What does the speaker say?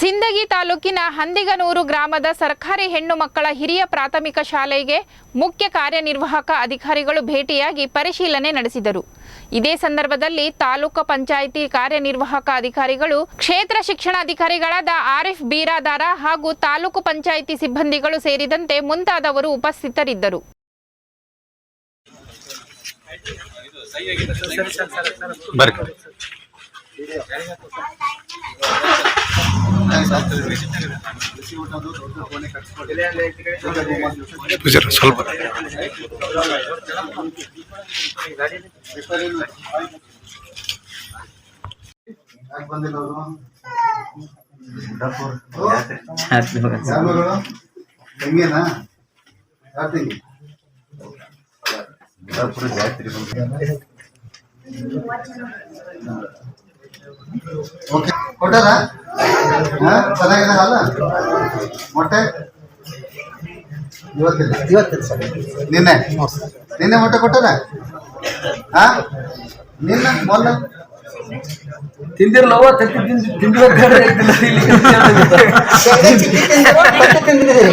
ಸಿಂದಗಿ ತಾಲೂಕಿನ ಹಂದಿಗನೂರು ಗ್ರಾಮದ ಸರ್ಕಾರಿ ಹೆಣ್ಣು ಮಕ್ಕಳ ಹಿರಿಯ ಪ್ರಾಥಮಿಕ ಶಾಲೆಗೆ ಮುಖ್ಯ ಕಾರ್ಯನಿರ್ವಾಹಕ ಅಧಿಕಾರಿಗಳು ಭೇಟಿಯಾಗಿ ಪರಿಶೀಲನೆ ನಡೆಸಿದರು. ಇದೇ ಸಂದರ್ಭದಲ್ಲಿ ತಾಲೂಕು ಪಂಚಾಯಿತಿ ಕಾರ್ಯನಿರ್ವಾಹಕ ಅಧಿಕಾರಿಗಳು, ಕ್ಷೇತ್ರ ಶಿಕ್ಷಣಾಧಿಕಾರಿಗಳಾದ ಆರಿಫ್ ಬೀರಾದಾರ ಹಾಗೂ ತಾಲೂಕು ಪಂಚಾಯಿತಿ ಸಿಬ್ಬಂದಿಗಳು ಸೇರಿದಂತೆ ಮುಂತಾದವರು ಉಪಸ್ಥಿತರಿದ್ದರು. ಸ್ವಲ್ಪ ಓಕೆ ಕೊಟ್ಟಾರ ಚೆನ್ನಾಗಿದಾರಲ್ಲ ಮೊಟ್ಟೆ ಇವತ್ತಿಲ್ಲ ಸರ್ ನಿನ್ನೆ ಮೊಟ್ಟೆ ಕೊಟ್ಟಾರ ನಿನ್ನೆ ಮೊನ್ನೆ ತಿಂದಿರ್ಲವ ತಿಂದಿಲ್ಲ